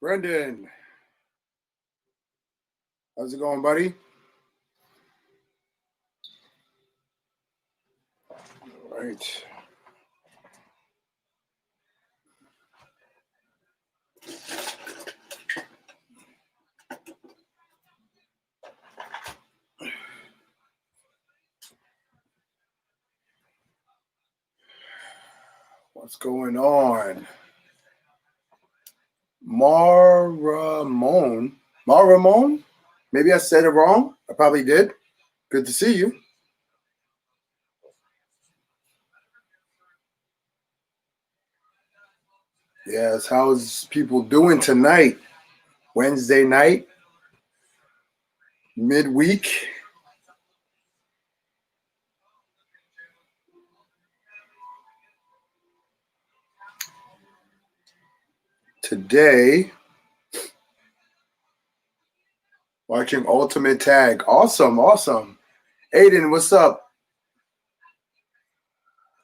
Brendan, how's it going, buddy? All right. What's going on? Maramon? Maybe I said it wrong. I probably did. Good to see you. Yes, how's people doing tonight? Wednesday night? Midweek? Today, watching Ultimate Tag. Awesome. Aiden, what's up?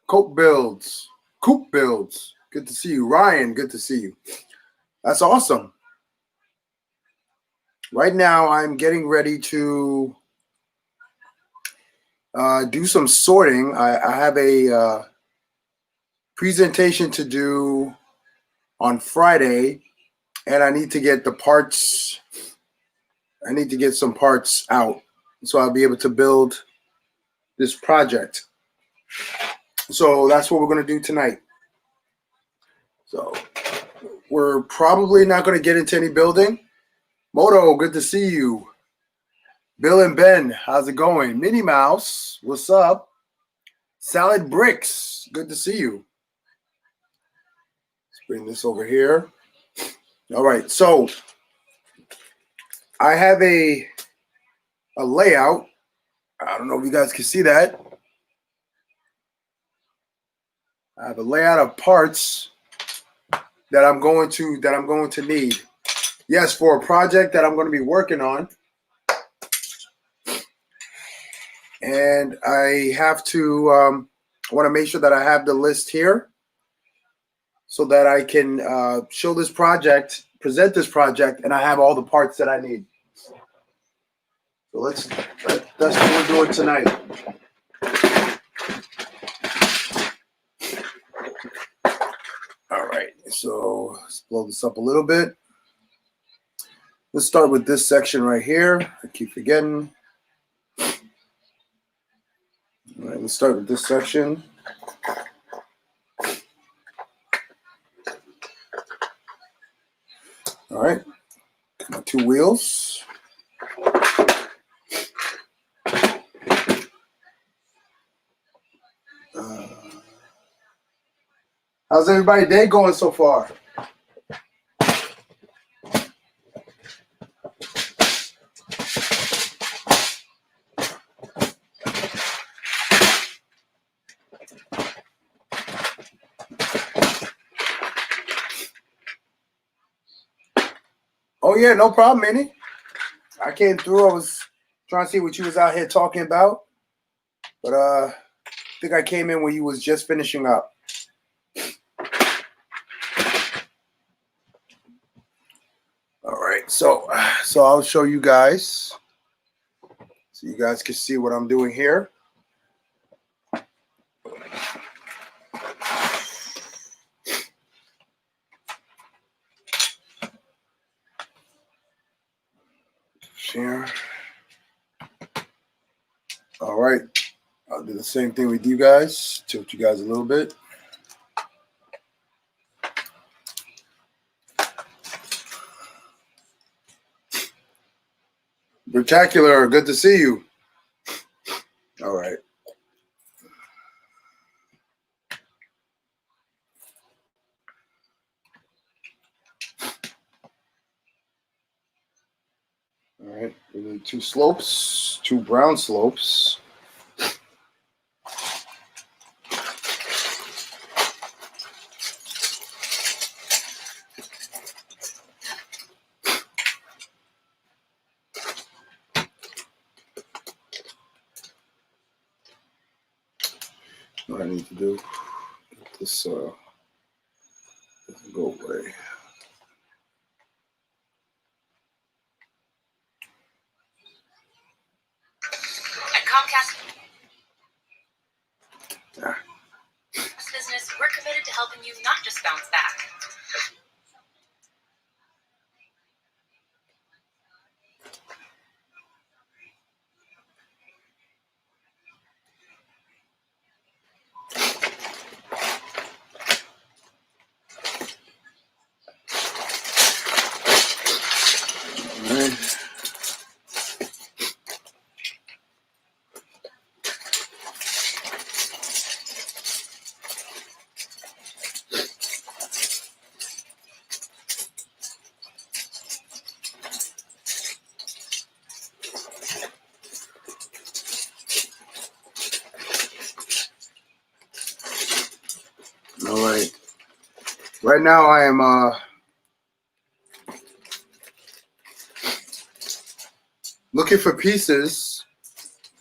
Coop Builds. Good to see you. Ryan, good to see you. That's awesome. Right now, I'm getting ready to do some sorting. I have a presentation to do on Friday, and I need to get the parts. I need to get some parts out, so I'll be able to build this project. So that's what we're going to do tonight. So we're probably not going to get into any building. Moto, good to see you. Bill and Ben, how's it going? Minnie Mouse, what's up? Salad Bricks, good to see you. Let's bring this over here. All right, so I have a layout. I don't know if you guys can see that. I have a layout of parts that I'm going to need. Yes, for a project that I'm going to be working on. And I have to want to make sure that I have the list here so that I can show this project, present this project, and I have all the parts that I need. So that's what we're doing tonight. All right, so let's blow this up a little bit. Let's start with this section right here. I keep forgetting. All right, let's start with this section. All right, my 2 wheels. How's everybody's day going so far? Oh yeah, no problem, Minnie. I came through. I was trying to see what you was out here talking about, but I think I came in when you was just finishing up. All right, so I'll show you guys, so you guys can see what I'm doing here. Share. All right, I'll do the same thing with you guys. Tilt you guys a little bit. Spectacular, good to see you. All right. All right, we need 2 slopes, 2 brown slopes. What I need to do, get this doesn't go away. Business, we're committed to helping you not just bounce back. All right. Right now I am looking for pieces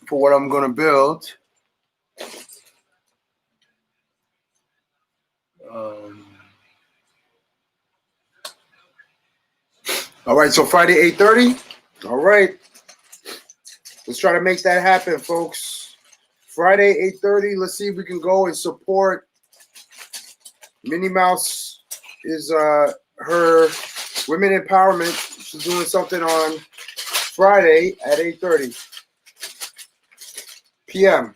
for what I'm going to build. All right, so Friday 8:30. All right. Let's try to make that happen, folks. Friday 8:30. Let's see if we can go and support Minnie Mouse is her women empowerment. She's doing something on Friday at 8:30 p.m.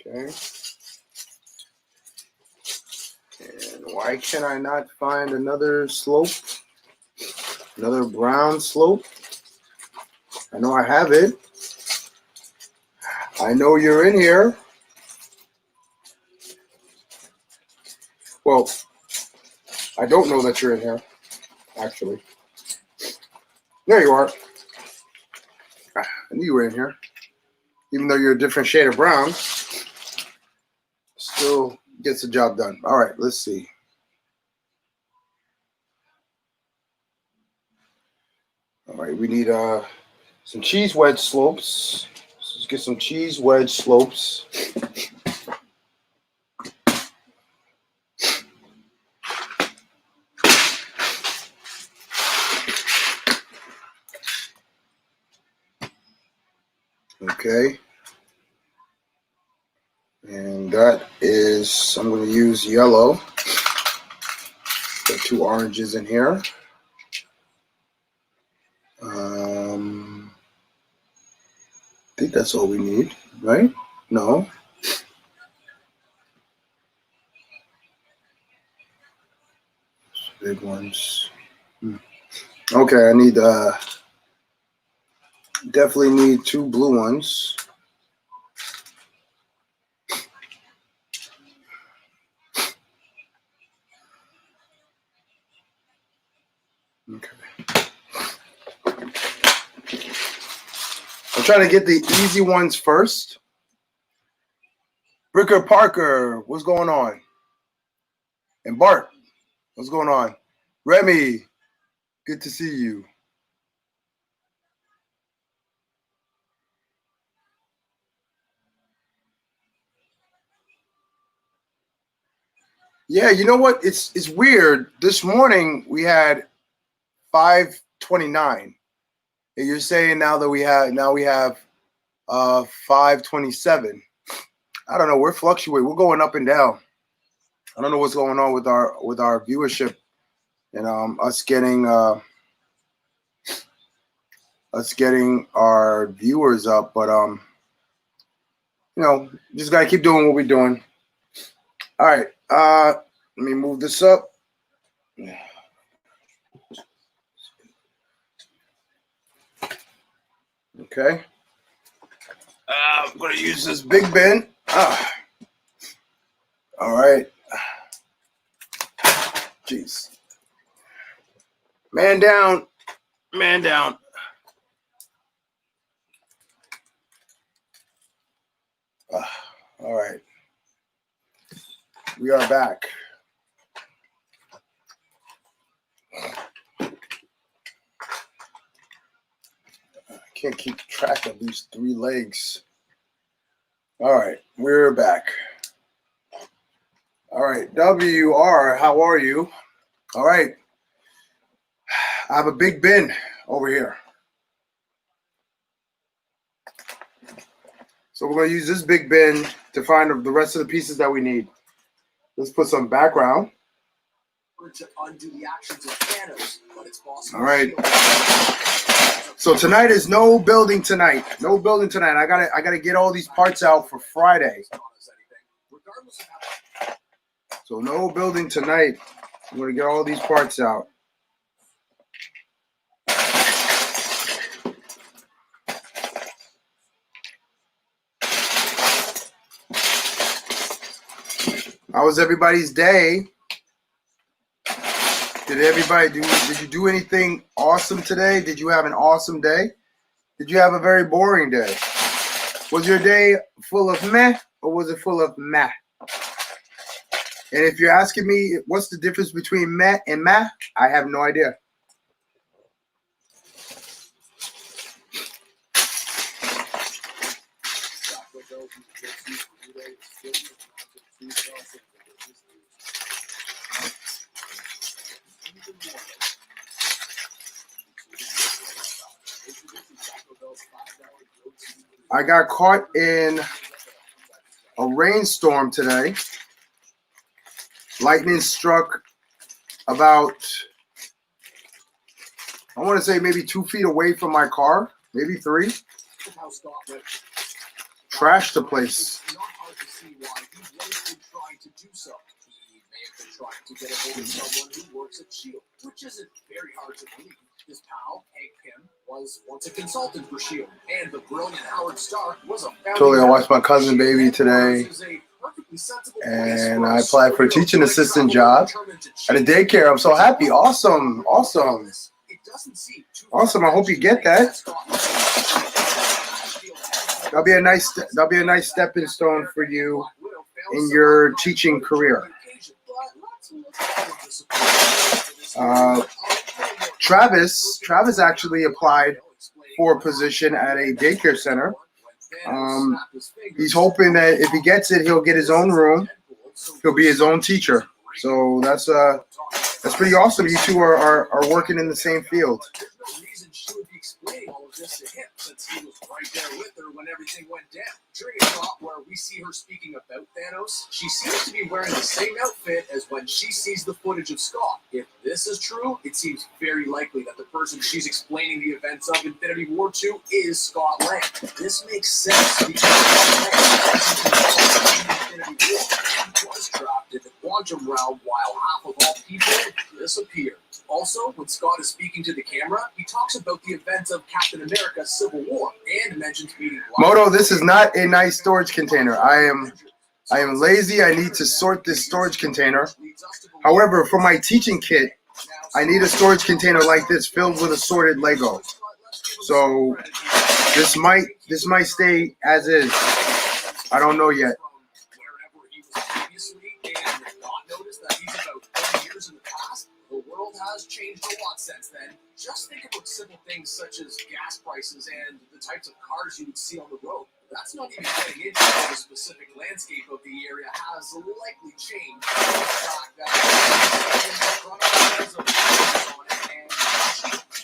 Okay. And why can I not find another slope? Another brown slope? I know I have it. I know you're in here. Well, I don't know that you're in here, actually. There you are. I knew you were in here. Even though you're a different shade of brown, still gets the job done. All right, let's see. All right, we need some cheese wedge slopes. Let's get some cheese wedge slopes. Okay. And that is, I'm going to use yellow. Got 2 oranges in here. I think that's all we need, right? No. Big ones. Okay, I need, definitely need 2 blue ones. Okay. I'm trying to get the easy ones first. Bricker Parker, what's going on? And Bart, what's going on? Remy, good to see you. Yeah, you know what? It's weird. This morning we had 529. And you're saying now we have 527. I don't know. We're fluctuating. We're going up and down. I don't know what's going on with our viewership and us getting our viewers up, but just gotta keep doing what we're doing. All right, let me move this up. Okay, I'm gonna use this big bin. All right, jeez, man down, man down. All right, we are back. I can't keep track of these 3 legs. All right, we're back. All right, WR, how are you? All right, I have a big bin over here. So we're going to use this big bin to find the rest of the pieces that we need. Let's put some background. To undo the actions of Thanos, but it's possible. All right. So tonight is no building tonight. No building tonight. I gotta get all these parts out for Friday. So no building tonight. I'm gonna get all these parts out. How was everybody's day? Did you do anything awesome today? Did you have an awesome day? Did you have a very boring day? Was your day full of meh or was it full of meh? And if you're asking me what's the difference between meh and meh, I have no idea. I got caught in a rainstorm today. Lightning struck about, I want to say maybe 2 feet away from my car, maybe 3. Trashed the place. Trying to get a hold of someone who works at S.H.I.E.L.D., which isn't very hard to believe. His pal, Hank Pym, was once a consultant for S.H.I.E.L.D., and the brilliant Howard Stark was a Totally, I watched my cousin baby today, and I applied for a teaching assistant job at a daycare. I'm so happy. Awesome. Awesome. Awesome. I hope you get that. That'll be a nice stepping stone for you in your teaching career. Travis actually applied for a position at a daycare center. He's hoping that if he gets it, he'll get his own room. He'll be his own teacher. So that's pretty awesome. You two are working in the same field. Explaining all of this to him since he was right there with her when everything went down. During a shot where we see her speaking about Thanos, she seems to be wearing the same outfit as when she sees the footage of Scott. If this is true, it seems very likely that the person she's explaining the events of Infinity War to is Scott Lang. This makes sense because Scott Lang Infinity War was trapped in the quantum realm while half of all people disappeared. Also, when Scott is speaking to the camera, he talks about the events of Captain America's Civil War and mentions meeting Moto, this is not a nice storage container. I am lazy. I need to sort this storage container. However, for my teaching kit, I need a storage container like this filled with assorted Lego. So this might stay as is. I don't know yet. The world has changed a lot since then. Just think about simple things such as gas prices and the types of cars you would see on the road. That's not even getting into how the specific landscape of the area has likely changed. The fact that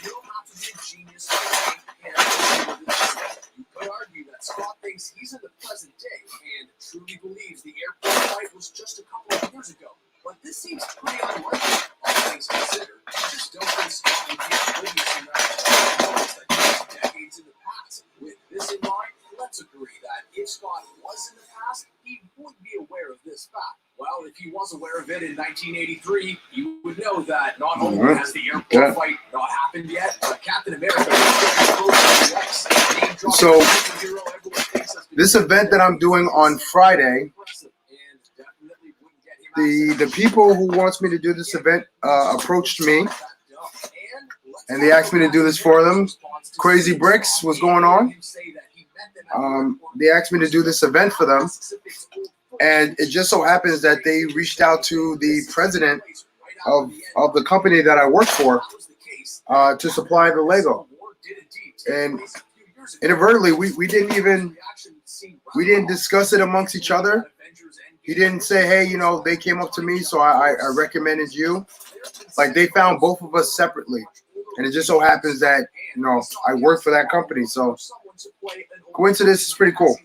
you don't have to be a genius to you could argue that Scott thinks he's in the present day and truly believes the airport flight was just a couple of years ago. But this seems pretty unlikely, all things considered. I just don't think Scott would be oblivious in that decades in the past. With this in mind, let's agree that if Scott was in the past, he would be aware of this fact. Well, if he was aware of it in 1983, you would know that not only has the airport fight not happened yet, but Captain America was So, this event that I'm doing on Friday, the people who wants me to do this event approached me, and they asked me to do this for them. Crazy Bricks was going on. They asked me to do this event for them, and it just so happens that they reached out to the president of the company that I work for to supply the Lego. And inadvertently, we didn't discuss it amongst each other. He didn't say, hey, you know, they came up to me, so I recommended you. Like, they found both of us separately. And it just so happens that, you know, I work for that company. So coincidence is pretty cool.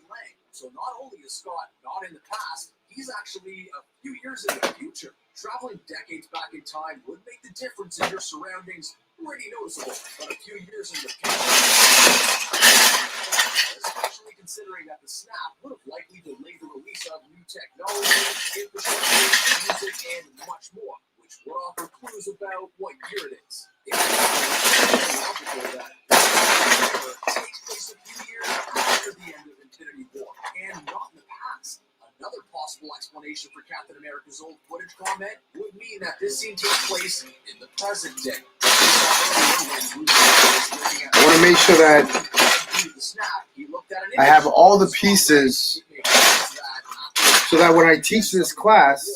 So not only is Scott not in the past, he's actually a few years in the future. Traveling decades back in time would make the difference in your surroundings pretty noticeable. But a few years in the future, especially considering that the snap would have likely delayed the release of new technology, infrastructure, music, and much more, which would offer clues about what year it is. It's logical that takes place a few years after the end of Infinity War, and not in the past. Another possible explanation for Captain America's old footage comment would mean that this scene takes place in the present day. I want to make sure that I have all the pieces so that when I teach this class,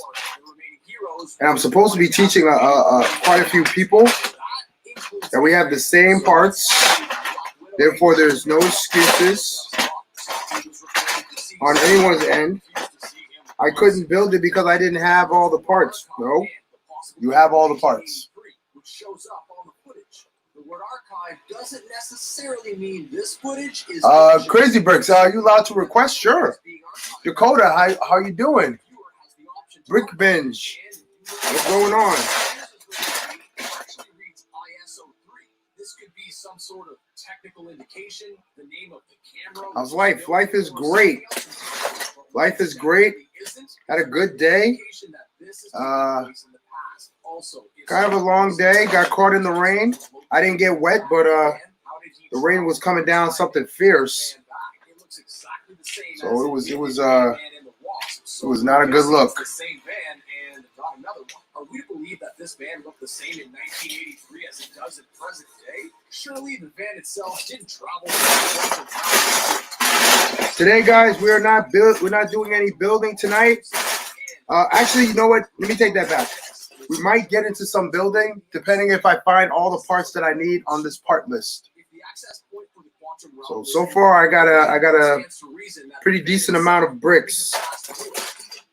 and I'm supposed to be teaching quite a few people, that we have the same parts. Therefore, there's no excuses on anyone's end. I couldn't build it because I didn't have all the parts. No, you have all the parts. Which shows up on the footage. The word archive doesn't necessarily mean this footage is Crazy Bricks, are you allowed to request? Sure. Dakota, how you doing? Brick Binge, what's going on? This could be some sort of technical indication, the name of the camera. How's life? Life is great. Life is great. Had a good day. Kind of a long day. Got caught in the rain. I didn't get wet, but the rain was coming down something fierce. So it was not a good look. Are we to believe that this van looked the same in 1983 as it does in present day? Surely the van itself didn't travel. Today, guys, we're not doing any building tonight. Actually, you know what? Let me take that back. We might get into some building, depending if I find all the parts that I need on this part list. So far, I got a pretty decent amount of bricks.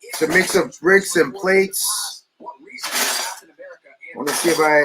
It's a mix of bricks and plates. I want to see if I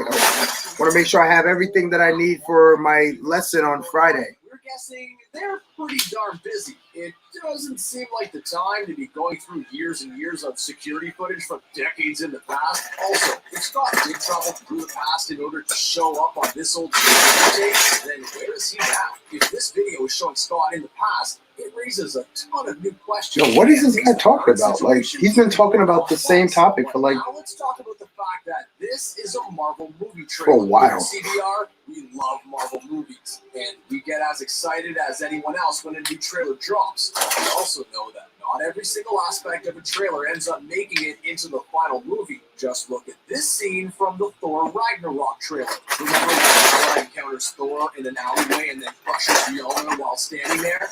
want to make sure I have everything that I need for my lesson on Friday. We're guessing they're pretty darn busy. It doesn't seem like the time to be going through years and years of security footage from decades in the past. Also, if Scott did travel through the past in order to show up on this old tape, then where is he now? If this video is showing Scott in the past, it raises a ton of new questions. Yo, what is this guy talking about? Like, he's been talking about the same topic for like... Now let's talk about the fact that this is a Marvel movie trailer. For a while. CBR, we love Marvel movies, and we get as excited as anyone else when a new trailer drops. We also know that not every single aspect of a trailer ends up making it into the final movie. Just look at this scene from the Thor Ragnarok trailer. Remember when Thor encounters Thor in an alleyway and then crushes Mjolnir while standing there?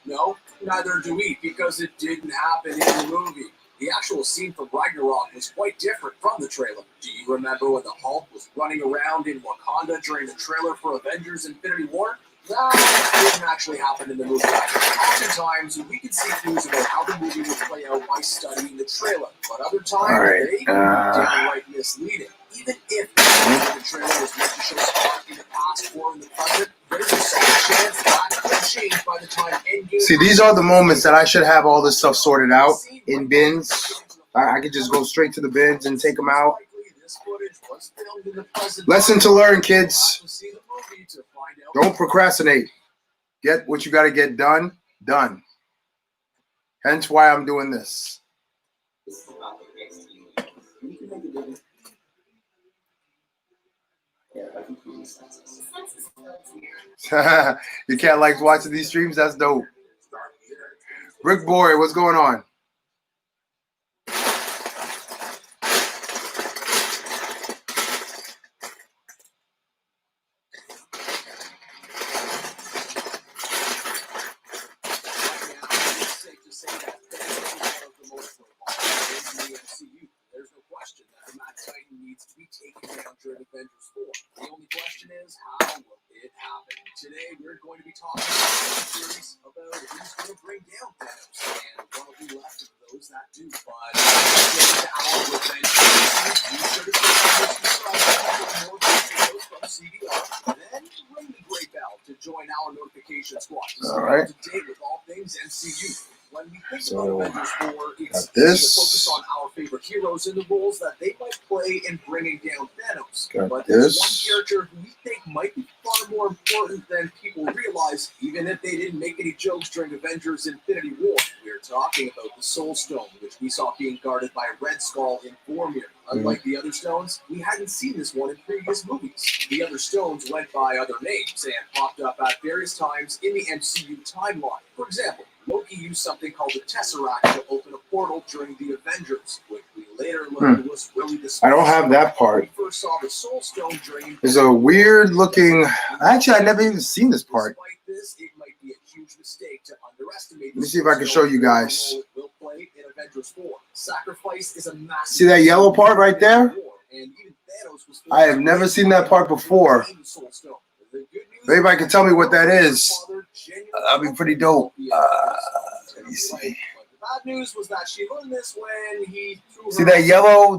No, neither do we, because it didn't happen in the movie. The actual scene from Ragnarok was quite different from the trailer. Do you remember when the Hulk was running around in Wakanda during the trailer for Avengers Infinity War? That didn't actually happen in the movie. Oftentimes, we can see clues about how the movie would play out by studying the trailer, but other times, they can be downright misleading. Even if the trailer was meant to show Scott in the past or in the present, there's a solid chance that could change by the time Endgame. See, these are the moments that I should have all this stuff sorted out in bins. I could just go straight to the bins and take them out. Lesson to learn, kids. Don't procrastinate. Get what you got to get done, done. Hence why I'm doing this. Your cat likes watching these streams? That's dope. Rick Boy, what's going on? There's no question that the Mad Titan needs to be taken down during Avengers 4. The only question is, how will it happen? Today, we're going to be talking about a series about who's going to bring down Thanos, and what will be left of those that do. But getting to our revenge, be sure to subscribe for more videos from CDR. Then ring the gray bell to join our notification squad to stay up to date with all things MCU. When we think about Avengers 4, it's easy to focus on our favorite heroes and the roles that they might play in bringing down Thanos. But there's one character who we think might be far more important than people realize, even if they didn't make any jokes during Avengers Infinity War. We're talking about the Soul Stone, which we saw being guarded by Red Skull in Vormir. Unlike the other stones, we hadn't seen this one in previous movies. The other stones went by other names and popped up at various times in the MCU timeline. For example, Loki used something called the Tesseract to open a portal during the Avengers, which we later learned was really the I don't have that part. we first saw the Soul Stone during There's a weird looking. Actually, I never even seen this part. Despite this, it might be a huge mistake to underestimate. Let me see if I can show you guys. Will play in Avengers 4. Sacrifice is a massive. See that yellow part right there? And even Thanos was I have never seen that part before. If anybody can tell me what that is, that'd be pretty dope. Let me see. The bad news was that she learned this when he threw See that yellow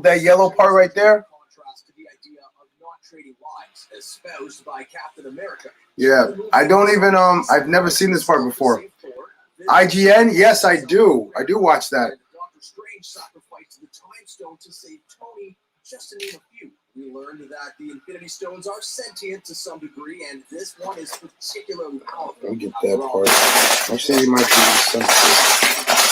part right there? Contrast to the idea of not trading lives, espoused by Captain America. Yeah, I don't even I've never seen this part before. IGN, yes, I do. I do watch that. Doctor Strange sacrificed the Time Stone to save Tony, just to name a few. We learned that the Infinity Stones are sentient to some degree, and this one is particularly powerful. Let me get that part. Actually, it might be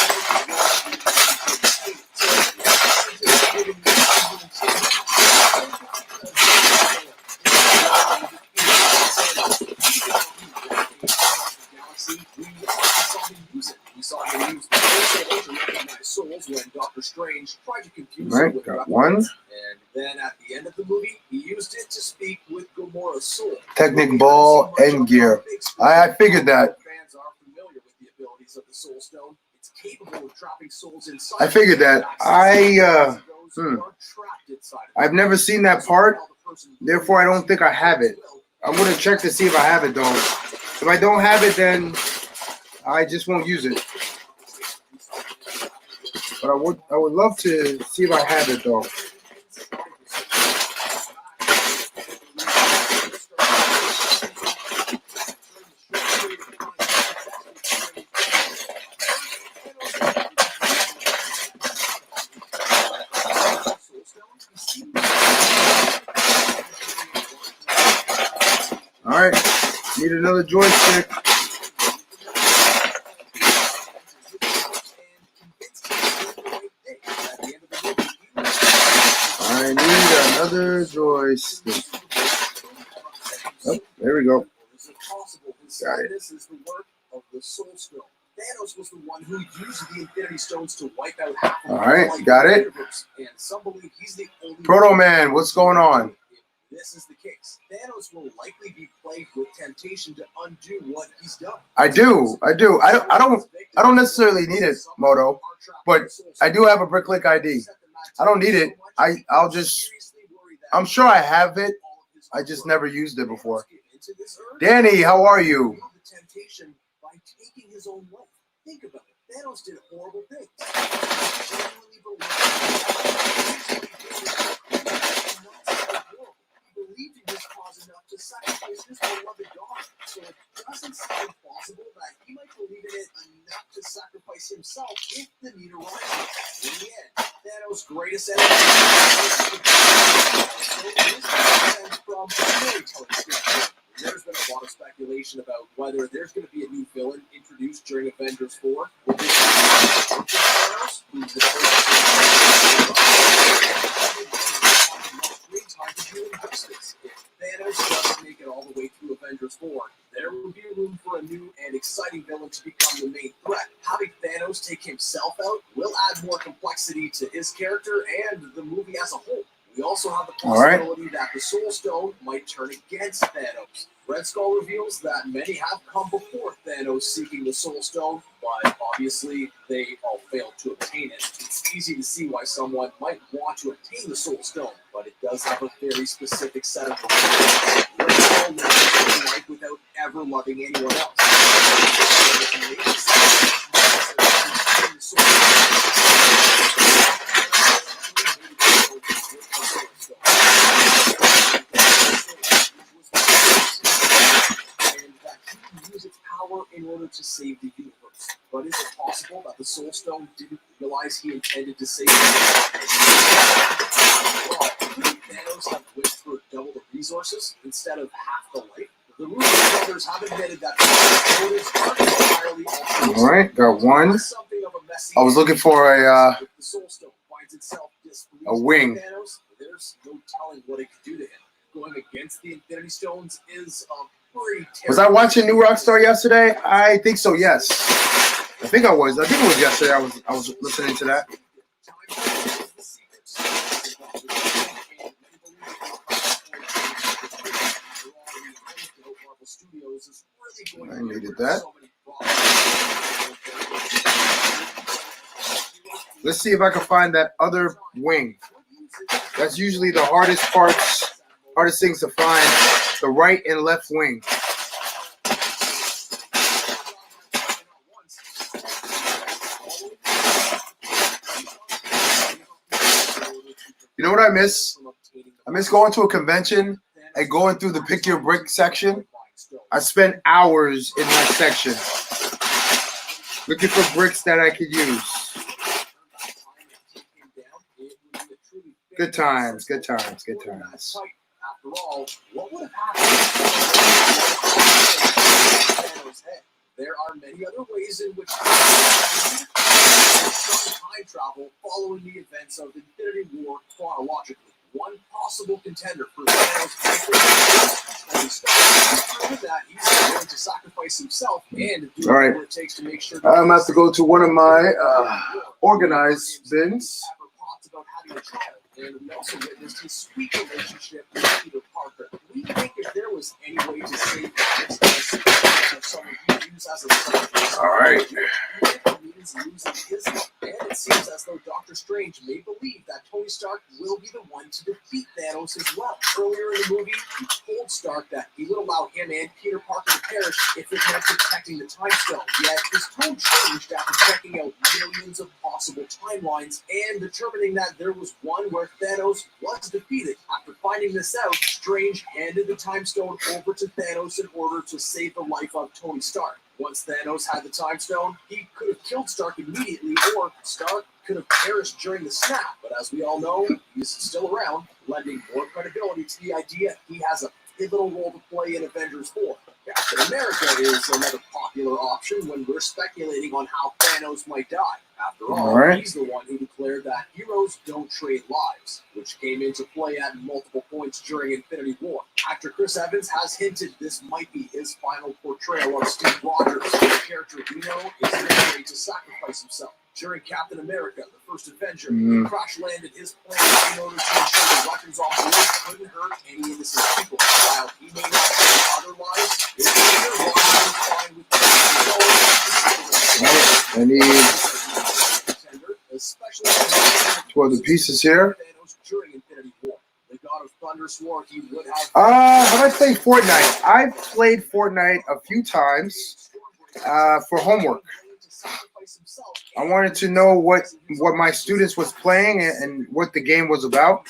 We saw him use the Soul to recognize souls when Doctor Strange tried to confuse him with got weapons. one. And then at the end of the movie, he used it to speak with Gamora's soul. Technic Ball and Gear. I figured that. Fans are familiar with the abilities of the Soul Stone. It's capable of trapping souls inside. I figured that. I've never seen that part, therefore I don't think I have it. I'm gonna check to see if I have it though. If I don't have it, then I just won't use it. But I would love to see if I have it though. All right, need another joystick. I need another joystick. Oh, there we go. Got it. This is the work of the Soul Stone. Thanos was the one who used the Infinity Stones to wipe out half of All right, the got it. universe, and some believe he's the only Proto Man, what's going on? If this is the case, Thanos will likely be plagued with temptation to undo what he's done. I do. I don't necessarily need it, Moto, but I do have a Bricklink ID. I don't need it. I'm sure I have it. I just never used it before. Danny, how are you? The temptation by taking his own life. Think about it. Thanos did horrible things. He believed in his cause enough to sacrifice his beloved daughter. So it doesn't seem possible that he might believe in it enough to sacrifice himself if the need arises. In the end, Thanos' greatest enemy from storytelling script. There's been a lot of speculation about whether there's going to be a new villain introduced during Avengers 4. With this Thanos, who's the time to do injustice. If Thanos doesn't make it all the way through Avengers 4, there will be room for a new and exciting villain to become the main threat. Having Thanos take himself out will add more complexity to his character and the movie as a whole. We also have the possibility that the Soul Stone might turn against Thanos. Red Skull reveals that many have come before Thanos seeking the Soul Stone, but but obviously they all failed to obtain it. It's easy to see why someone might want to obtain the Soul Stone, but it does have a very specific set of rules. We're all living life without ever loving anyone else. In order to save the universe. But is it possible that the Soul Stone didn't realize he intended to save the universe? Well, couldn't Thanos have wished for double the resources instead of half the life? The Russo brothers have admitted that the motives aren't entirely altruistic. All right, got one. Something of a messy I was looking for if the Soul Stone finds itself displeased a wing. with Thanos, there's no telling what it could do to him. Going against the Infinity Stones is Was I watching New Rockstar yesterday? I think so. Yes, I think I was. I think it was yesterday. I was listening to that. I needed that. Let's see if I can find that other wing. That's usually the hardest things to find. The right and left wing. You know what I miss? I miss going to a convention and going through the pick your brick section. I spent hours in that section looking for bricks that I could use. Good times, good times, good times. After all, what would have happened? There are many other ways in which time travel following the events of Infinity War chronologically. One possible contender for Thanos is that he's willing to sacrifice himself and do whatever it takes to make sure. I'm going to have to go to one of my organized bins. About having a child, and we also witnessed his sweet relationship with Peter Parker. We think if there was any way to save of someone he used as a son, all right. means losing his life. And it seems as though Doctor Strange may believe that Tony Stark will be the one to defeat Thanos as well. Earlier in the movie, he told Stark that he would allow him and Peter Parker to perish if it meant protecting the Time Stone. Yet his tone changed after checking out millions of possible timelines and determining that there was one where Thanos was defeated. After finding this out, Strange handed the Time Stone over to Thanos in order to save the life of Tony Stark. Once Thanos had the Time Stone, he could have killed Stark immediately, or Stark could have perished during the snap. But as we all know, he's still around, lending more credibility to the idea he has a pivotal role to play in Avengers 4. Captain America is another popular option when we're speculating on how Thanos might die. After all, he's the one who declared that heroes don't trade lives, which came into play at multiple points during Infinity War. Actor Chris Evans has hinted this might be his final portrayal of Steve Rogers, the character we know is ready to sacrifice himself. During Captain America, the first Avenger, he crash-landed his plane in order to ensure the weapons on board couldn't hurt any innocent people. While he may not save other lives, it's clear Rogers is fine with I need 2 other pieces here. The God of Thunder swore he would have. Have I played Fortnite? I've played Fortnite a few times for homework. I wanted to know what my students was playing and what the game was about.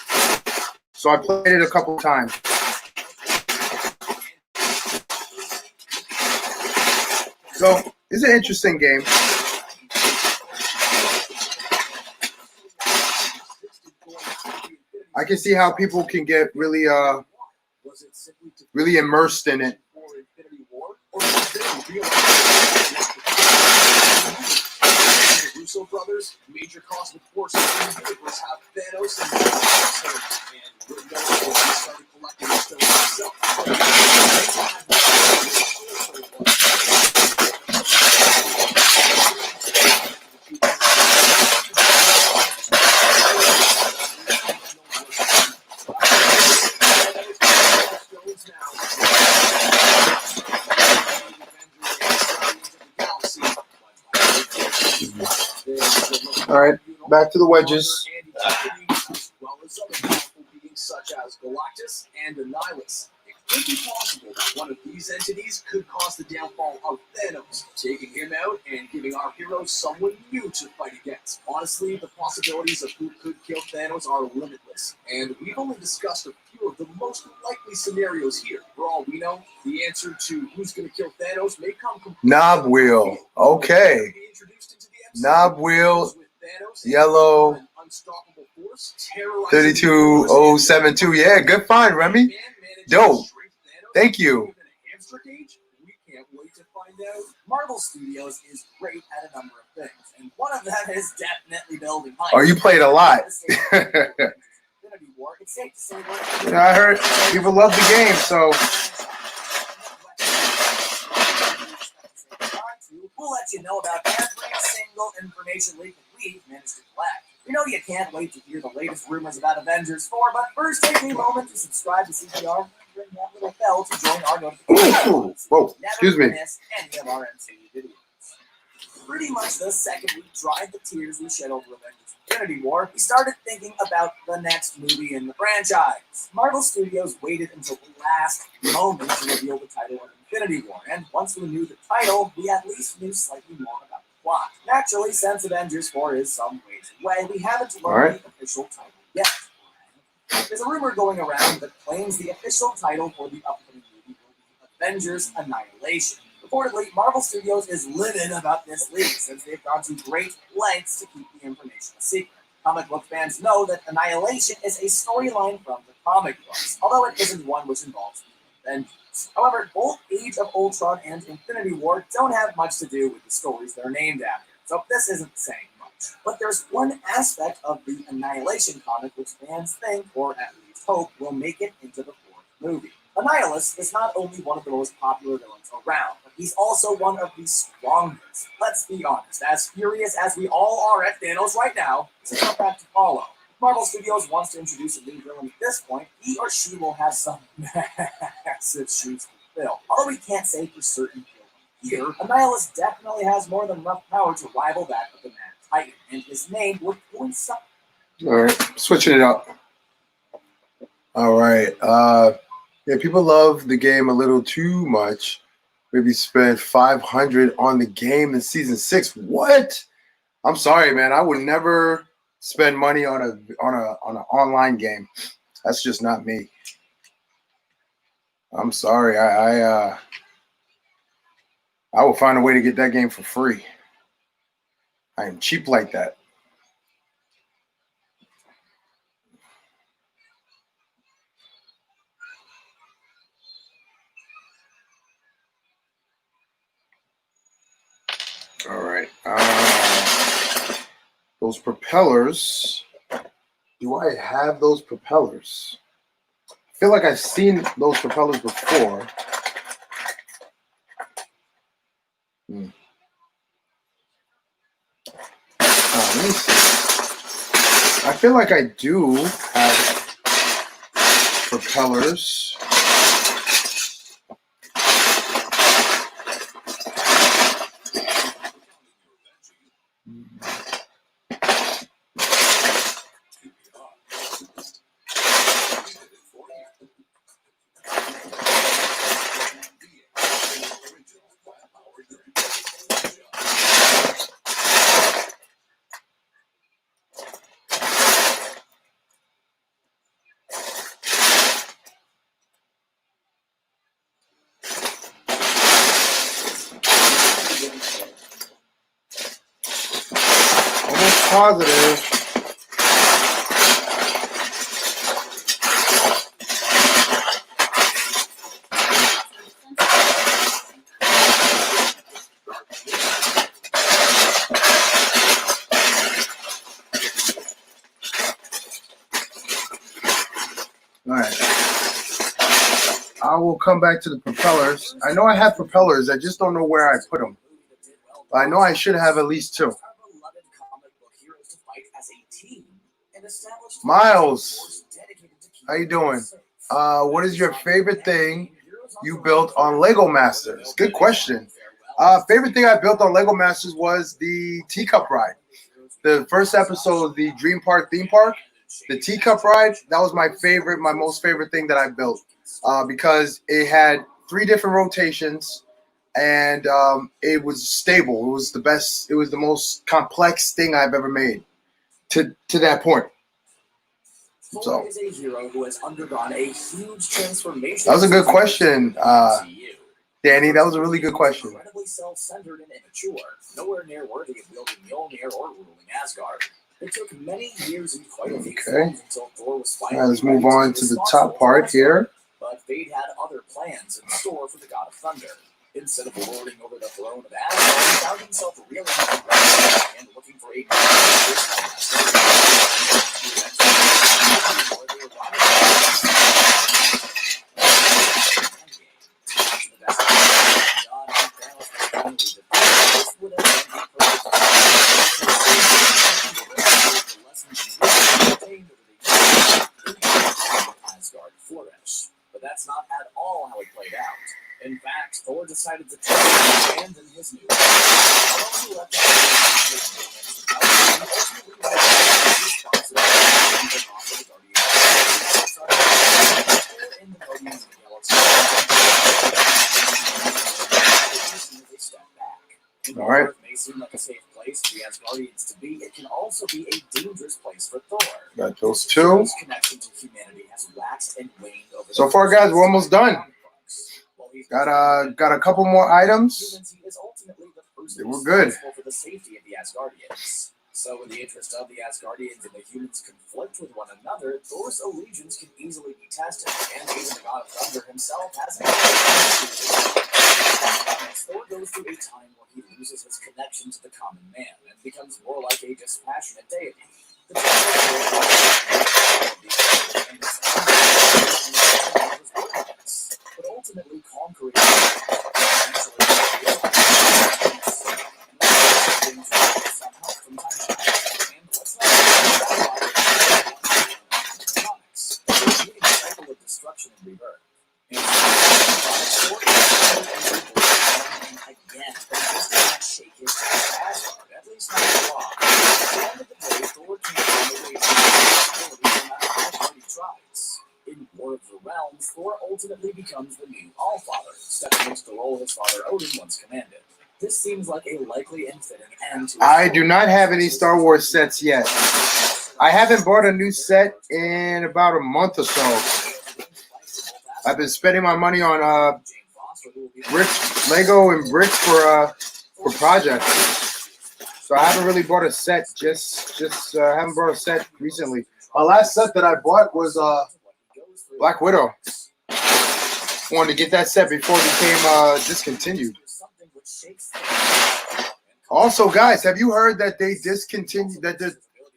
So I played it a couple times. So it's an interesting game. I can see how people can get really immersed in it. The Russo brothers, major cosmic forces in the universe, have Thanos and we're going to start collecting the stones himself. All right, back to the wedges. As well as other powerful beings such as Galactus and Annihilus. It could be possible that one of these entities could cause the downfall of Thanos, taking him out and giving our heroes someone new to fight against. Honestly, the possibilities of who could kill Thanos are limitless, and we've only discussed a few of the most likely scenarios here. For all we know, the answer to who's going to kill Thanos may come completely Knob wheel. Okay. Knob wheel. Yellow. 32072. Yeah, good find, Remy. Dope. Thank you. We can't wait to find out. Marvel Studios is great at a number of things, and one of them is definitely building hype. Oh, you played a lot. It's safe to say I heard people love the game, so. We'll let you know about every single information leak that we've managed to collect. We know you can't wait to hear the latest rumors about Avengers 4, but first take a moment to subscribe to CPR and ring that little bell to join our notifications. Whoa, excuse me. Never miss any of our MCU videos. Pretty much the second we dried the tears we shed over Avengers Infinity War, we started thinking about the next movie in the franchise. Marvel Studios waited until the last moment to reveal the title of Infinity War, and once we knew the title, we at least knew slightly more about the plot. Naturally, since Avengers 4 is some ways away, we haven't learned the official title yet. There's a rumor going around that claims the official title for the upcoming movie will be Avengers Annihilation. Reportedly, Marvel Studios is livid about this leak, since they've gone to great lengths to keep the information a secret. Comic book fans know that Annihilation is a storyline from the comic books, although it isn't one which involves the Avengers. However, both Age of Ultron and Infinity War don't have much to do with the stories they're named after, so this isn't saying much. But there's one aspect of the Annihilation comic which fans think, or at least hope, will make it into the fourth movie. Annihilus is not only one of the most popular villains around, but he's also one of the strongest. Let's be honest, as furious as we all are at Thanos right now, it's a tough act to follow. If Marvel Studios wants to introduce a new villain at this point, he or she will have some massive shoes to fill. Although we can't say for certain here, Annihilus definitely has more than enough power to rival that of the Mad Titan, and his name would coincide. All right, switching it up. All right. Yeah, people love the game a little too much. Maybe spend 500 on the game in season 6. What? I'm sorry, man. I would never spend money on an online game. That's just not me. I'm sorry. I will find a way to get that game for free. I am cheap like that. All right. Those propellers. Do I have those propellers? I feel like I've seen those propellers before. Let me see. I feel like I do have propellers. Positive. All right. I will come back to the propellers. I know I have propellers. I just don't know where I put them. But I know I should have at least 2. Miles, how you doing? What is your favorite thing you built on Lego Masters? Good question. Favorite thing I built on Lego Masters was the teacup ride. the first episode of the Dream Park theme park, the teacup ride, that was my favorite, my most favorite thing that I built, because it had 3 different rotations, and it was stable. It was the best. It was the most complex thing I've ever made to that point. Thor is a hero who has undergone a huge transformation. That was a good question, Danny. That was a really good question. Incredibly self-centered and immature, nowhere near worthy of wielding Mjolnir or ruling Asgard. It took many years and quite a few films until Thor was finally. Let's move on to the top part here. But fate had other plans in store for the God of Thunder. Instead of lording over the throne of Asgard, he found himself reeling and looking for a Asgard flourish. But that's not at all how it played out. In fact, Thor decided to abandon his new All right. It may seem like a safe place for the Asgardians to be. It can also be a dangerous place for Thor. Got those 2. His connection to humanity has waxed and waned over So far, guys, we're almost done. Got a couple more items. We're good. For the safety of the Asgardians. So, in the interest of the Asgardians and the humans conflict with one another, Thor's allegiance can easily be tested, and even the God of Thunder himself hasn't. Thor goes through a time where he loses his connection to the common man and becomes more like a dispassionate deity. But ultimately conquering destruction and rebirth. Again, but shake his Asgard, at least not for long. At the end of the day, Thor can't find a way to no matter how hard he tries. In War of the Realms, Thor ultimately becomes the new Allfather, stepping into the role his father Odin once commanded. This seems like a likely and fitting end to I do not have any Star Wars sets yet. I haven't bought a new set in about a month or so. I've been spending my money on bricks, Lego and bricks for projects. So I haven't really bought a set. Just haven't bought a set recently. My last set that I bought was Black Widow. Wanted to get that set before it became discontinued. Also, guys, have you heard that they discontinued that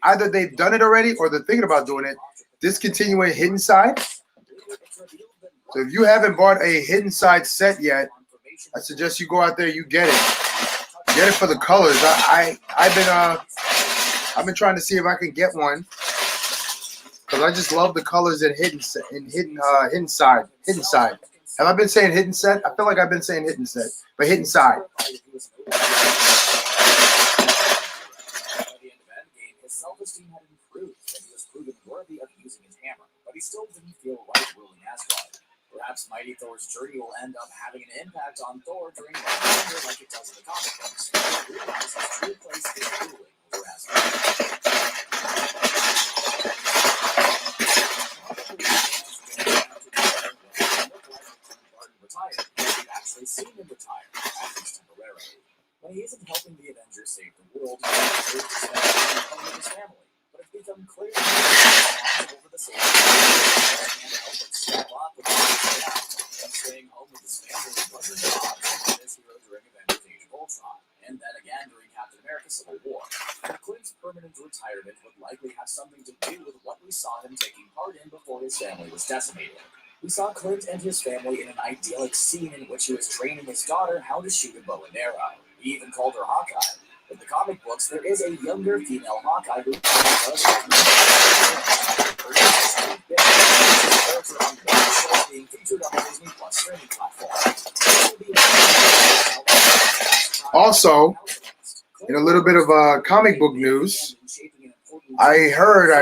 either they've done it already or they're thinking about doing it? Discontinuing Hidden Side. So if you haven't bought a Hidden Side set yet, I suggest you go out there, you get it. Get it for the colors. I've been trying to see if I can get one because I just love the colors in Hidden Side. Have I been saying Hidden Set? I feel like I've been saying Hidden Set, but Hidden Side. His self-esteem had improved, and he was proven worthy of using his hammer, but he still didn't feel right ruling Asgard. Perhaps Mighty Thor's journey will end up having an impact on Thor during Thunder like it does in the comic books. He realizes his true place is ruling over Asgard. Retired, we've actually seen him retire, at least temporarily. When he isn't helping the Avengers save the world, he prefers to spend time with his family. But it's become clear that he's responsible for the safety of the and help him step up with him staying home with his family wasn't an option for this hero during Avengers Age of Ultron, and then again during Captain America Civil War. Clint's permanent retirement would likely have something to do with what we saw him taking part in before his family was decimated. We saw Clint and his family in an idyllic scene in which he was training his daughter how to shoot a bow and arrow. He even called her Hawkeye. In the comic books, there is a younger female Hawkeye who being featured on the Disney Plus streaming platform. Also, in a little bit of comic book news, I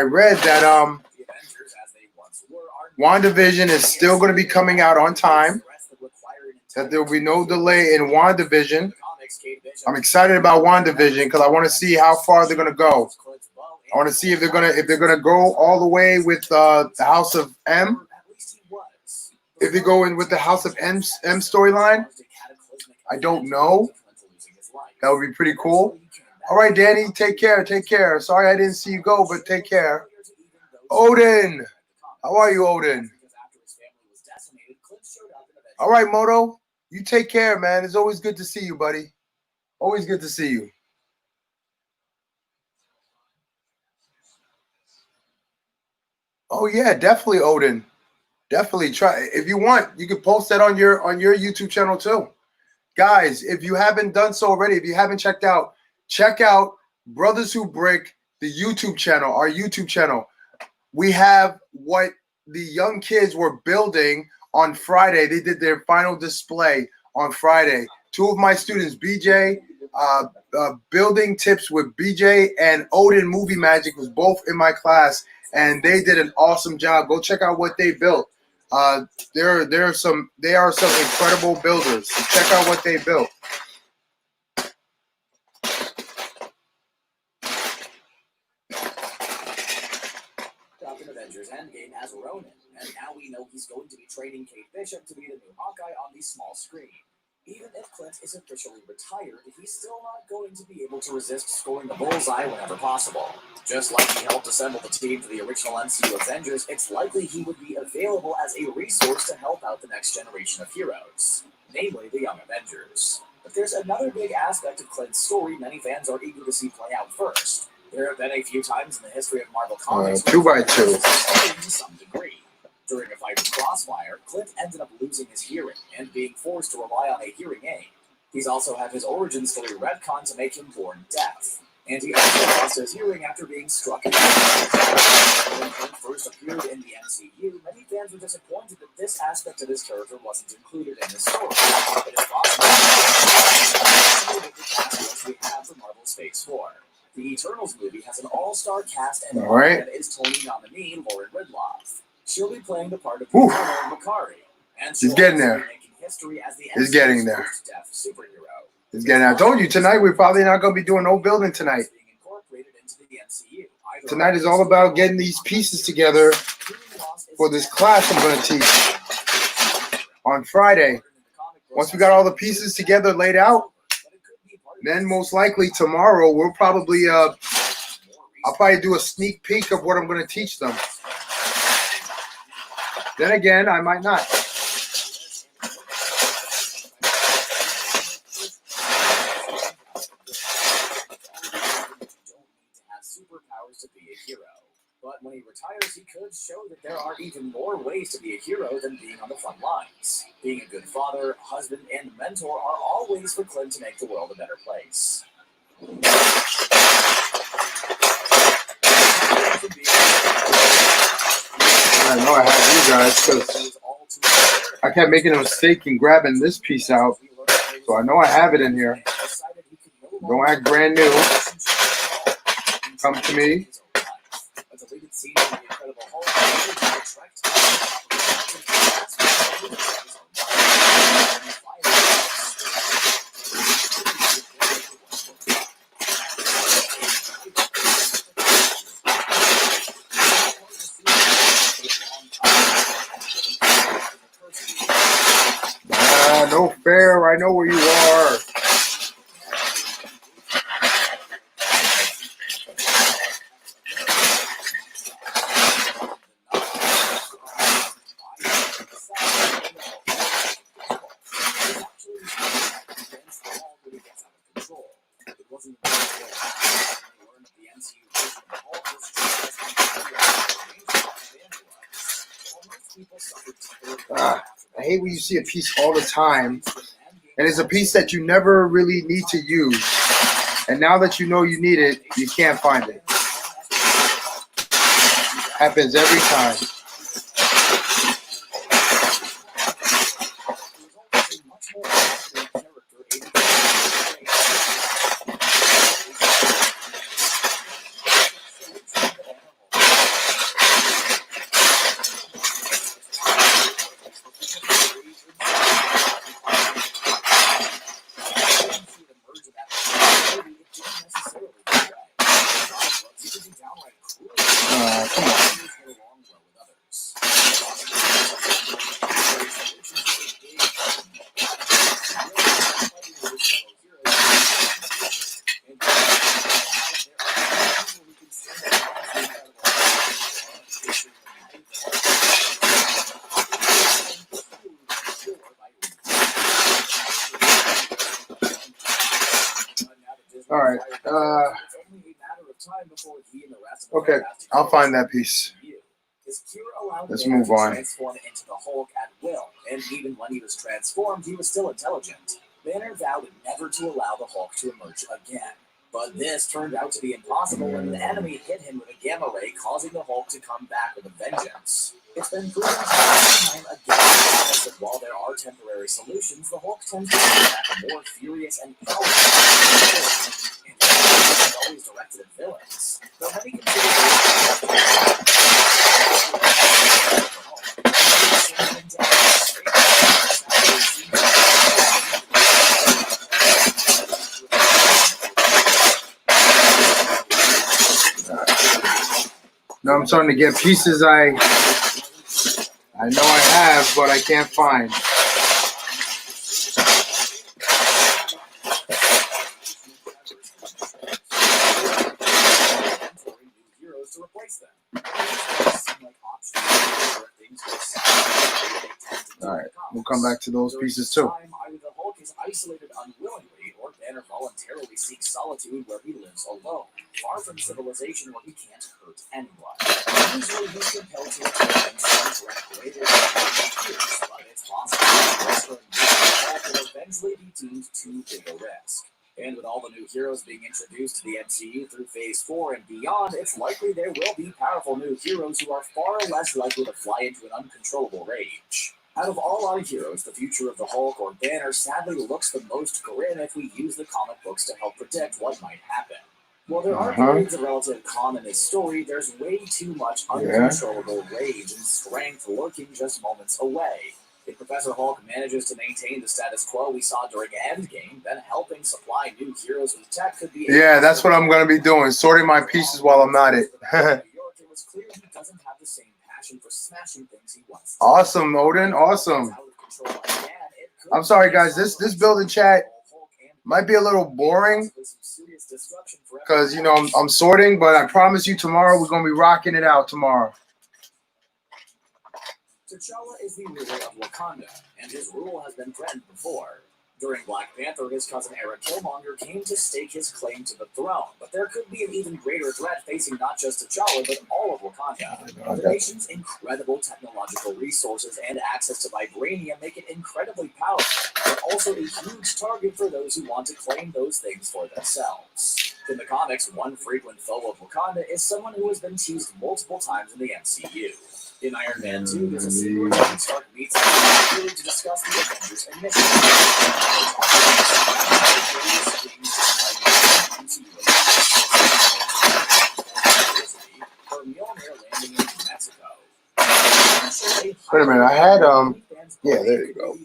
read that WandaVision is still going to be coming out on time, that there will be no delay in WandaVision. I'm excited about WandaVision because I want to see how far they're going to go. I want to see if they're gonna go all the way with the House of M. If they go in with the House of M storyline, I don't know. That would be pretty cool. All right, Danny, take care. Take care. Sorry I didn't see you go, but take care. Odin, how are you, Odin? All right, Moto, you take care, man. It's always good to see you, buddy. Always good to see you. Oh yeah, definitely, Odin. Definitely try. If you want, you can post that on your YouTube channel too. Guys, if you haven't done so already, if you haven't check out Brothers Who Brick, the YouTube channel, our YouTube channel. We have what the young kids were building on Friday. They did their final display on Friday. Two of my students, BJ, building tips with BJ, and Odin Movie Magic was both in my class, and they did an awesome job. Go check out what they built. They are some incredible builders. So check out what they built. Avengers Endgame as Ronin, and now we know he's going to be training Kate Bishop to be the new Hawkeye on the small screen. Even if Clint is officially retired, he's still not going to be able to resist scoring the bullseye whenever possible. Just like he helped assemble the team for the original MCU Avengers, it's likely he would be available as a resource to help out the next generation of heroes, namely the Young Avengers. But there's another big aspect of Clint's story many fans are eager to see play out first. There have been a few times in the history of Marvel Comics 2x2 to some degree. During a fight with Crossfire, Clint ended up losing his hearing and being forced to rely on a hearing aid. He's also had his origin story retconned to make him born deaf. And he also lost his hearing after being struck in the head. When Clint first appeared in the MCU, many fans were disappointed that this aspect of his character wasn't included in the story. It is possible that the cast we have for Marvel's Phase 4. The Eternals movie has an all-star cast, and one is Tony nominee Lauren Ridloff. She'll be playing the part of Eternal Makari, and she's getting there. He's getting there. He's getting there. I told you tonight we're probably not going to be doing no building tonight. Tonight is all about getting these pieces together for this class I'm going to teach on Friday. Once we got all the pieces together laid out, then most likely tomorrow we'll probably I'll probably do a sneak peek of what I'm going to teach them. Then again, I might not. Superpowers to be a hero, but when he retires, he could show that there are even more ways to be a hero than being on the front lines. Being a good father, husband, and mentor are all ways for Clint to make the world a better place. I know I have you guys because I kept making a mistake in grabbing this piece out, so I know I have it in here. Don't act brand new. Come to me. No fair. I know where you are. I hate when you see a piece all the time, and it's a piece that you never really need to use. And now that you know you need it, you can't find it. Happens every time. All right. It's only a matter of time before he and the rest of the Okay, I'll find that piece. Let's move on. Transform into the Hulk at will, and even when he was transformed, he was still intelligent. Banner vowed never to allow the Hulk to emerge again. But this turned out to be impossible when an enemy hit him with a gamma ray, causing the Hulk to come back with a vengeance. It's been proven time and time again that while there are temporary solutions, the Hulk tends to come back a more furious and powerful, and it's always directed at villains. Though many Now I'm starting to get pieces I know I have, but I can't find. to replace them. All right, we'll come back to those pieces too. Either the Hulk is isolated unwillingly, or Banner voluntarily seeks solitude where he lives alone, far from civilization where he can't hurt anyone. Usually he's compelled to return in some direct way to years, but it's possible that the Hulk will eventually be deemed too big a risk. And with all the new heroes being introduced to the MCU through Phase 4 and beyond, it's likely there will be powerful new heroes who are far less likely to fly into an uncontrollable rage. Out of all our heroes, the future of the Hulk or Banner sadly looks the most grim if we use the comic books to help predict what might happen. While there are periods of relative calm in this story, there's way too much uncontrollable rage and strength lurking just moments away. If Professor Hulk manages to maintain the status quo we saw during Endgame, then helping supply new heroes with tech could be... Yeah, that's what I'm going to be doing, sorting my pieces while I'm at it. It was clear he doesn't have the same passion for smashing things he once did. Awesome, Odin, awesome. I'm sorry, guys, this building chat might be a little boring because, you know, I'm sorting, but I promise you tomorrow we're going to be rocking it out tomorrow. T'Challa is the ruler of Wakanda, and his rule has been threatened before. During Black Panther, his cousin Eric Killmonger came to stake his claim to the throne, but there could be an even greater threat facing not just T'Challa, but all of Wakanda. The nation's incredible technological resources and access to vibranium make it incredibly powerful, but also a huge target for those who want to claim those things for themselves. In the comics, one frequent foe of Wakanda is someone who has been teased multiple times in the MCU. In Iron Man 2, there's a scene where Tony Stark meets him to discuss the Avengers and mission. Wait a minute, I had yeah, there you go.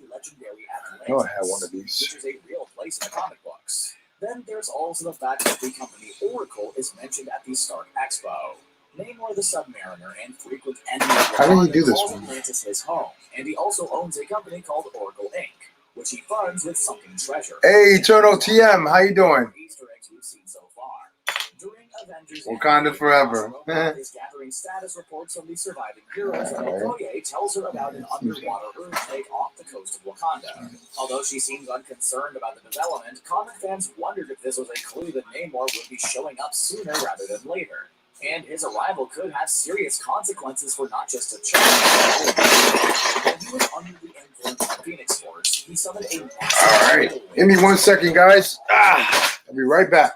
I know I had one of these. Which is a real place in the comic books. Then there's also the fact that the company Oracle is mentioned at the Stark Expo. Namor the Submariner and frequent enemy How did he do this calls one? Atlantis his home, and he also owns a company called Oracle Inc., which he funds with sunken treasure. Hey, Eternal TM, how you doing? Easter eggs we've seen so far. During Avengers Wakanda forever. is gathering status reports from the surviving heroes, and Okoye tells her about an underwater earthquake off the coast of Wakanda. Although she seems unconcerned about the development, comic fans wondered if this was a clue that Namor would be showing up sooner rather than later. And his arrival could have serious consequences for not just T'Challa. When he was under the influence of Phoenix Force, he summoned a massive... All right, give me 1 second, guys. I'll be right back.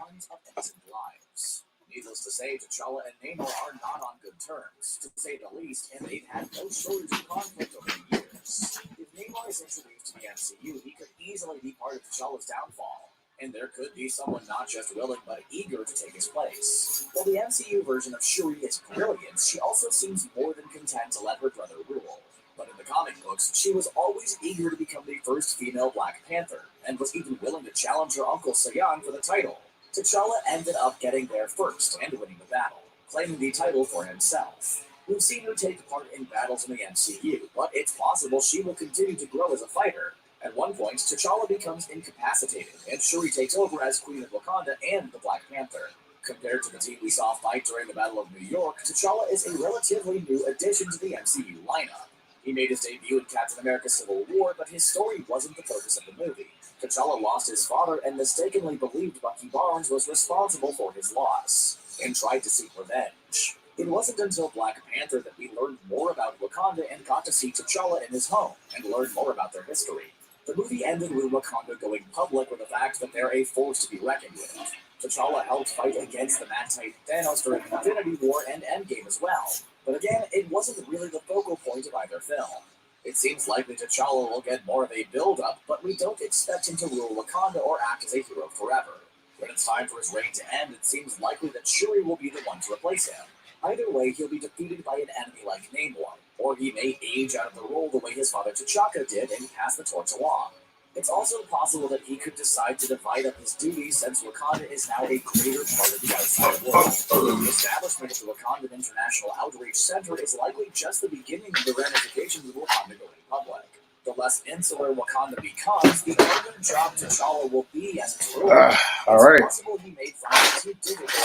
Needless to say, T'Challa and Namor are not on good terms, to say the least, and they've had no shortage of conflict over the years. If Namor is introduced to the MCU, he could easily be part of T'Challa's downfall. And there could be someone not just willing but eager to take his place. While the MCU version of Shuri is brilliant, she also seems more than content to let her brother rule. But in the comic books, she was always eager to become the first female Black Panther, and was even willing to challenge her uncle Sayan for the title. T'Challa ended up getting there first and winning the battle, claiming the title for himself. We've seen her take part in battles in the MCU, but it's possible she will continue to grow as a fighter. At one point, T'Challa becomes incapacitated, and Shuri takes over as Queen of Wakanda and the Black Panther. Compared to the team we saw fight during the Battle of New York, T'Challa is a relatively new addition to the MCU lineup. He made his debut in Captain America Civil War, but his story wasn't the focus of the movie. T'Challa lost his father and mistakenly believed Bucky Barnes was responsible for his loss, and tried to seek revenge. It wasn't until Black Panther that we learned more about Wakanda and got to see T'Challa in his home, and learn more about their history. The movie ended with Wakanda going public with the fact that they're a force to be reckoned with. T'Challa helped fight against the mad-type Thanos during Infinity War and Endgame as well. But again, it wasn't really the focal point of either film. It seems likely T'Challa will get more of a build-up, but we don't expect him to rule Wakanda or act as a hero forever. When it's time for his reign to end, it seems likely that Shuri will be the one to replace him. Either way, he'll be defeated by an enemy like Namor, or he may age out of the role the way his father T'Chaka did and pass the torch along. It's also possible that he could decide to divide up his duties since Wakanda is now a greater part of the outside world. The establishment of the Wakandan International Outreach Center is likely just the beginning of the ramifications of Wakanda going public. The less insular Wakanda becomes, the harder job T'Challa will be as its ruler. All right. It's possible he may find it too difficult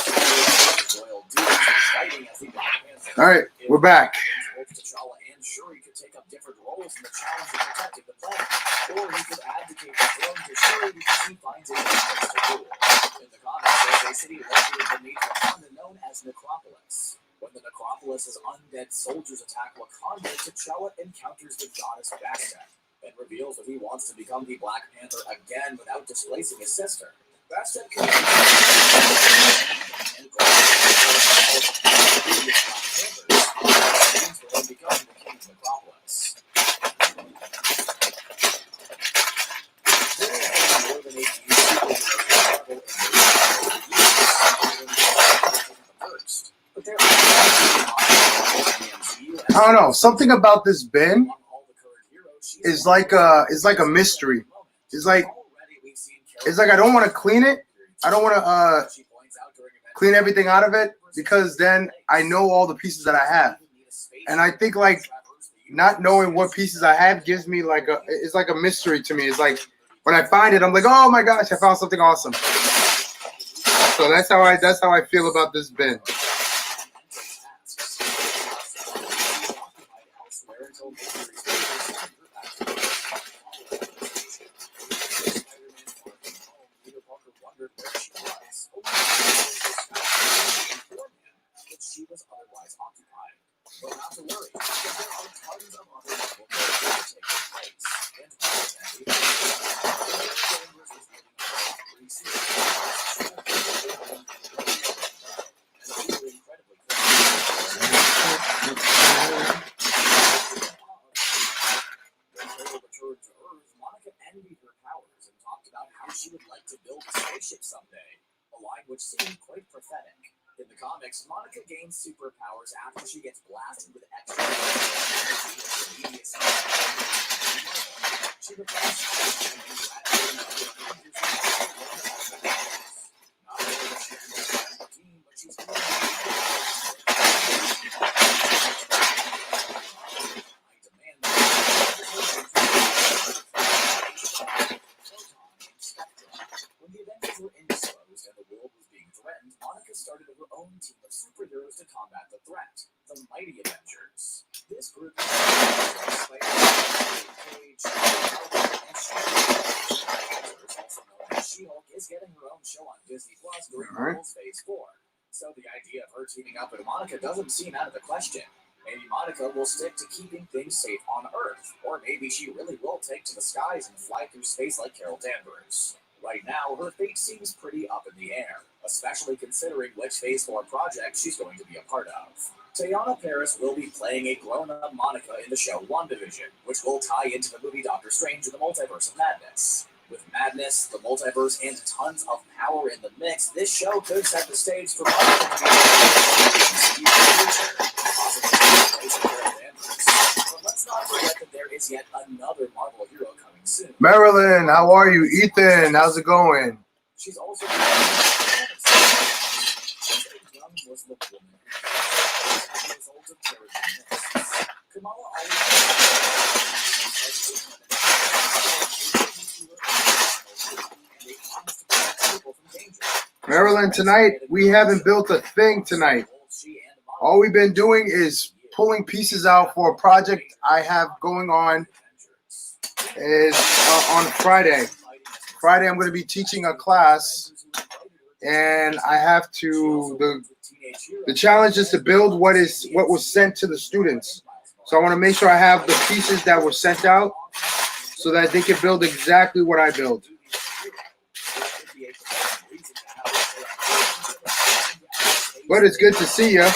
to royal duties fighting as the Black Panther. All right, we're back. Both T'Challa and Shuri could take up different roles in the challenge of protecting the planet, or he could abdicate the throne to Shuri because he finds it difficult to rule. In the comics, there's a city located beneath Wakanda known as Necropolis. When the Necropolis' undead soldiers attack Wakanda, T'Challa encounters the goddess Bastet and reveals that he wants to become the Black Panther again without displacing his sister. Bastet can and for him becoming the king of Necropolis. More than 8 years first. But there I don't know. Something about this bin is like a mystery. It's like I don't want to clean it. I don't want to clean everything out of it because then I know all the pieces that I have, and I think like not knowing what pieces I have gives me it's like a mystery to me. It's like when I find it, I'm like, oh my gosh, I found something awesome. So that's how I feel about this bin. She was otherwise occupied. But not to worry, because there are tons of other Marvel characters taking place. And pretty soon. Incredibly quick. When Cable returned to Earth, Monica envied her powers and talked about how she would like to build a spaceship someday, a line which seemed quite prophetic. In the comics, Monica gains superpowers after she gets blasted with extra energy. She replies, not only does she understand the team, but she's I demand when the Avengers were indisposed and the world was being threatened, Monica started her own team of superheroes to combat the threat, the Mighty Avengers. This group She-Hulk is getting her own show on Disney Plus during Marvel's Phase 4. So the idea of her teaming up with Monica doesn't seem out of the question. Maybe Monica will stick to keeping things safe on Earth, or maybe she really will take to the skies and fly through space like Carol Danvers. Right now, her fate seems pretty up in the air, especially considering which Phase 4 project she's going to be a part of. Teyana Paris will be playing a grown-up Monica in the show WandaVision, which will tie into the movie Doctor Strange and the Multiverse of Madness. With madness, the multiverse, and tons of power in the mix, this show could set the stage for Monica to be in the future. But let's not forget that there is yet another Marvel hero coming soon. Marilyn, how are you? Ethan, how's it going? She's also young Muslim woman as a result of terrorism. Kamala Marilyn, tonight we haven't built a thing tonight. All we've been doing is pulling pieces out for a project I have going on is on Friday. Friday, I'm going to be teaching a class, and I have to. The challenge is to build what was sent to the students. So I want to make sure I have the pieces that were sent out, so that they can build exactly what I build. But it's good to see you.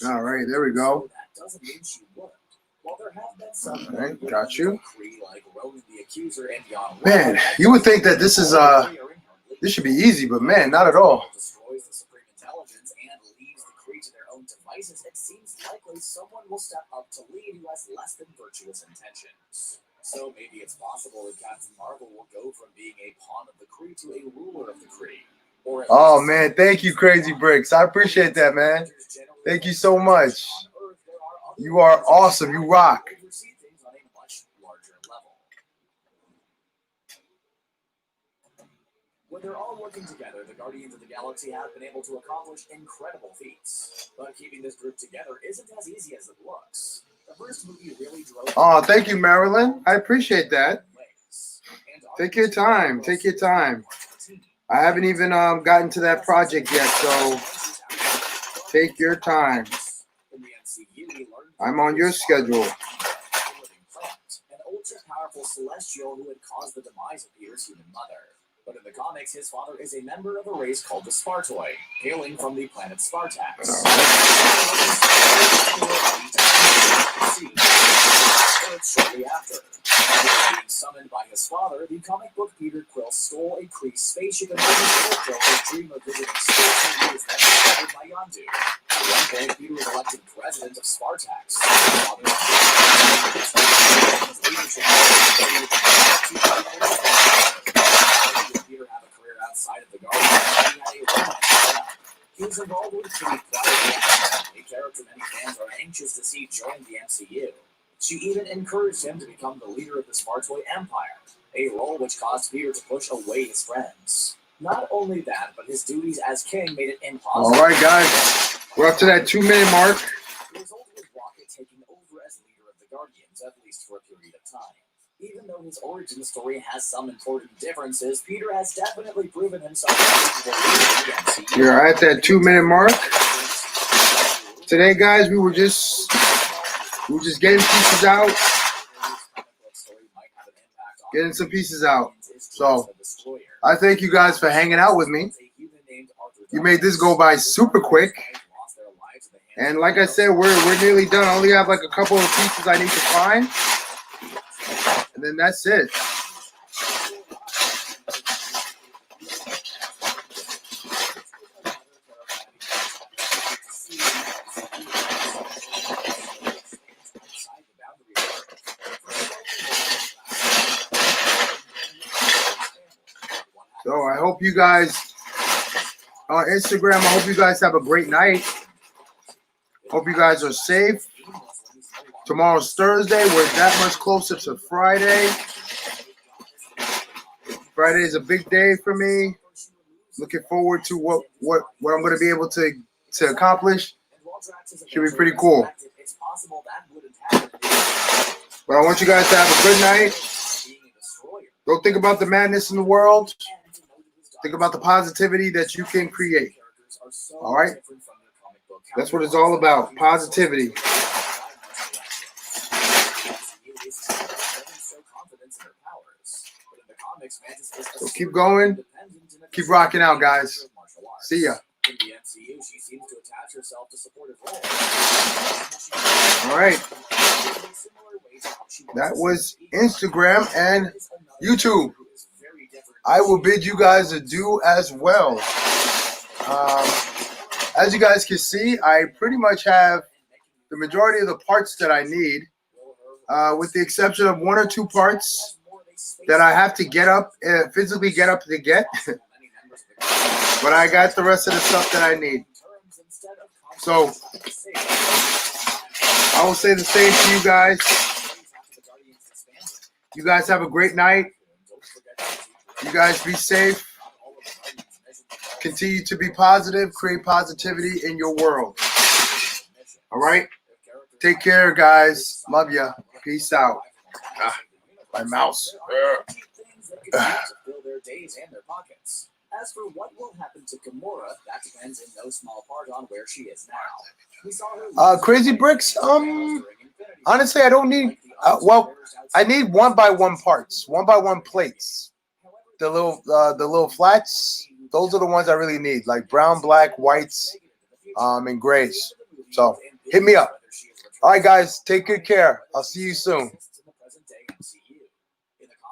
All right, there we go. All right, got you. Man, you would think that this should be easy, but man, not at all. It seems likely someone will step up to lead who has less than virtuous intentions. So maybe it's possible that Captain Marvel will go from being a pawn of the Kree to a ruler of the Kree. Oh man, thank you, Crazy Bricks. I appreciate that, man. Thank you so much. You are awesome. You rock. When they're all working together, the Guardians of the Galaxy have been able to accomplish incredible feats. But keeping this group together isn't as easy as it looks. The first movie really drove. Oh, thank you, Marilyn. I appreciate that. Take your time. Take your time. I haven't even gotten to that project yet, so take your time. I'm on your schedule. An ultra-powerful celestial who had caused the demise of Peter's human mother. But in the comics, his father is a member of a race called the Spartoi, hailing from the planet Spartax. Shortly after, being summoned by his father, the comic book Peter Quill stole a Kree spaceship and fulfilled his dream of visiting space, and he was then discovered by Yondu. At one point, Peter was elected president of Spartax. Peter have a career outside of the Guardians, and he had a romance. He was involved with Kitty Pryde, a character many fans are anxious to see join the MCU. She even encouraged him to become the leader of the Spartoi Empire, a role which caused Peter to push away his friends. Not only that, but his duties as king made it impossible. All right, guys. We're up to that 2-minute mark. The result was Rocket taking over as leader of the Guardians, at least for a period of time. Even though his origin story has some important differences, Peter has definitely proven himself capable of leading the MCU. We're at that 2-minute mark. Today, guys, we were just getting pieces out. Getting some pieces out. So, I thank you guys for hanging out with me. You made this go by super quick. And like I said, we're nearly done. I only have like a couple of pieces I need to find. And then that's it. So I hope you guys on Instagram, I hope you guys have a great night. Hope you guys are safe. Tomorrow's Thursday. We're that much closer to Friday. Friday is a big day for me. Looking forward to what I'm going to be able to accomplish. Should be pretty cool. But I want you guys to have a good night. Don't think about the madness in the world. Think about the positivity that you can create. All right? That's what it's all about. Positivity. So keep going. Keep rocking out, guys. See ya. All right. That was Instagram and YouTube. I will bid you guys adieu as well. As you guys can see, I pretty much have the majority of the parts that I need, with the exception of 1 or 2 parts that I have to get up, physically get up to get. But I got the rest of the stuff that I need. So I will say the same to you guys. You guys have a great night. You guys be safe. Continue to be positive. Create positivity in your world. All right? Take care, guys. Love ya. Peace out. My mouse. As for what will happen to Gamora, that depends in no small part on where she is now. We saw her Crazy Bricks. Honestly, I don't need. I need 1x1 parts, 1x1 plates. The little flats. Those are the ones I really need, like brown, black, whites, and grays. So hit me up. All right, guys. Take good care. I'll see you soon.